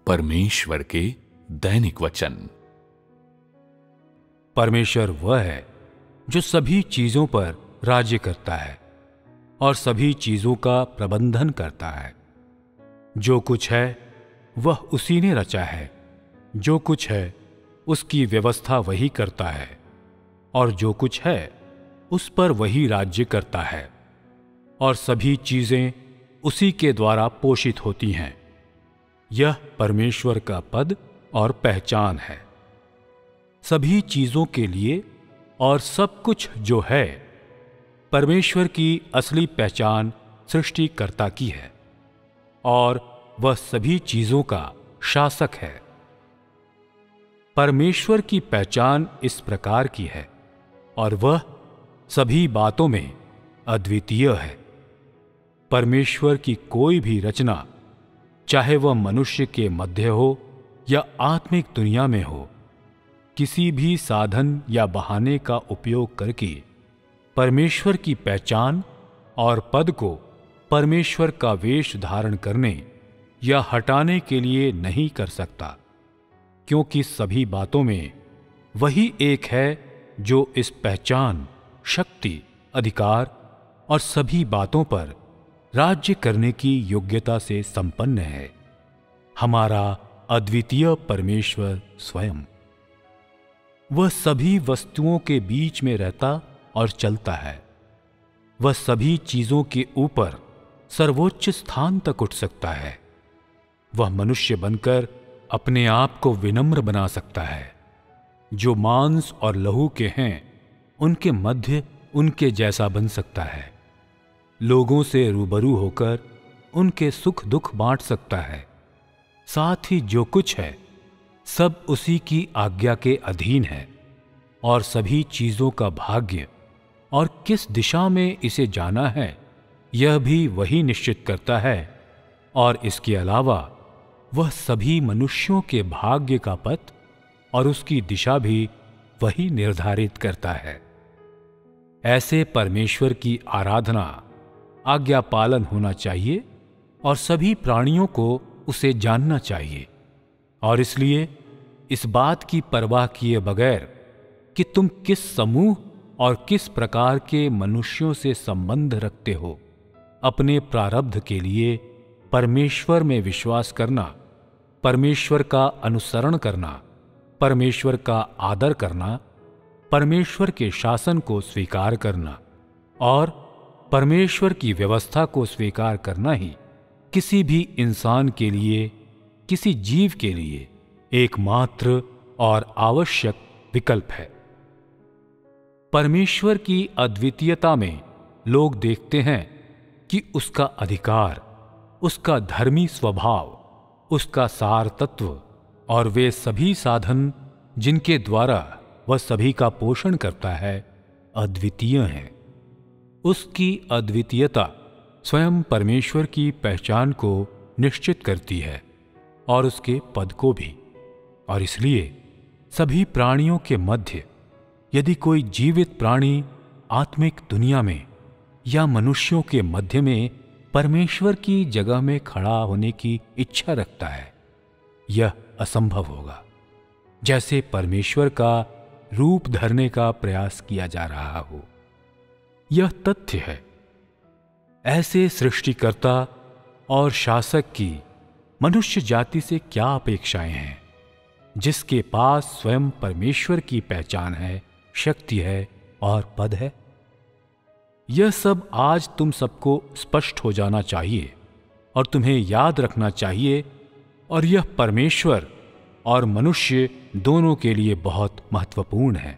परमेश्वर के दैनिक वचन। परमेश्वर वह है जो सभी चीजों पर राज्य करता है और सभी चीजों का प्रबंधन करता है। जो कुछ है वह उसी ने रचा है, जो कुछ है उसकी व्यवस्था वही करता है और जो कुछ है उस पर वही राज्य करता है और सभी चीजें उसी के द्वारा पोषित होती हैं। यह परमेश्वर का पद और पहचान है। सभी चीजों के लिए और सब कुछ जो है, परमेश्वर की असली पहचान सृष्टिकर्ता की है और वह सभी चीजों का शासक है। परमेश्वर की पहचान इस प्रकार की है और वह सभी बातों में अद्वितीय है। परमेश्वर की कोई भी रचना, चाहे वह मनुष्य के मध्य हो या आत्मिक दुनिया में हो, किसी भी साधन या बहाने का उपयोग करके परमेश्वर की पहचान और पद को परमेश्वर का वेश धारण करने या हटाने के लिए नहीं कर सकता, क्योंकि सभी बातों में वही एक है जो इस पहचान, शक्ति, अधिकार और सभी बातों पर राज्य करने की योग्यता से संपन्न है, हमारा अद्वितीय परमेश्वर स्वयं। वह सभी वस्तुओं के बीच में रहता और चलता है। वह सभी चीजों के ऊपर सर्वोच्च स्थान तक उठ सकता है। वह मनुष्य बनकर अपने आप को विनम्र बना सकता है। जो मांस और लहू के हैं, उनके मध्य उनके जैसा बन सकता है। लोगों से रूबरू होकर उनके सुख दुख बांट सकता है। साथ ही जो कुछ है सब उसी की आज्ञा के अधीन है और सभी चीजों का भाग्य और किस दिशा में इसे जाना है यह भी वही निश्चित करता है और इसके अलावा वह सभी मनुष्यों के भाग्य का पथ और उसकी दिशा भी वही निर्धारित करता है। ऐसे परमेश्वर की आराधना आज्ञा पालन होना चाहिए और सभी प्राणियों को उसे जानना चाहिए। और इसलिए इस बात की परवाह किए बगैर कि तुम किस समूह और किस प्रकार के मनुष्यों से संबंध रखते हो, अपने प्रारब्ध के लिए परमेश्वर में विश्वास करना, परमेश्वर का अनुसरण करना, परमेश्वर का आदर करना, परमेश्वर के शासन को स्वीकार करना और परमेश्वर की व्यवस्था को स्वीकार करना ही किसी भी इंसान के लिए, किसी जीव के लिए एकमात्र और आवश्यक विकल्प है। परमेश्वर की अद्वितीयता में लोग देखते हैं कि उसका अधिकार, उसका धर्मी स्वभाव, उसका सार तत्व और वे सभी साधन जिनके द्वारा वह सभी का पोषण करता है, अद्वितीय हैं। उसकी अद्वितीयता स्वयं परमेश्वर की पहचान को निश्चित करती है और उसके पद को भी। और इसलिए सभी प्राणियों के मध्य यदि कोई जीवित प्राणी आत्मिक दुनिया में या मनुष्यों के मध्य में परमेश्वर की जगह में खड़ा होने की इच्छा रखता है, यह असंभव होगा। जैसे परमेश्वर का रूप धरने का प्रयास किया जा रहा हो, यह तथ्य है। ऐसे सृष्टिकर्ता और शासक की मनुष्य जाति से क्या अपेक्षाएं हैं, जिसके पास स्वयं परमेश्वर की पहचान है, शक्ति है और पद है। यह सब आज तुम सबको स्पष्ट हो जाना चाहिए और तुम्हें याद रखना चाहिए, और यह परमेश्वर और मनुष्य दोनों के लिए बहुत महत्वपूर्ण है।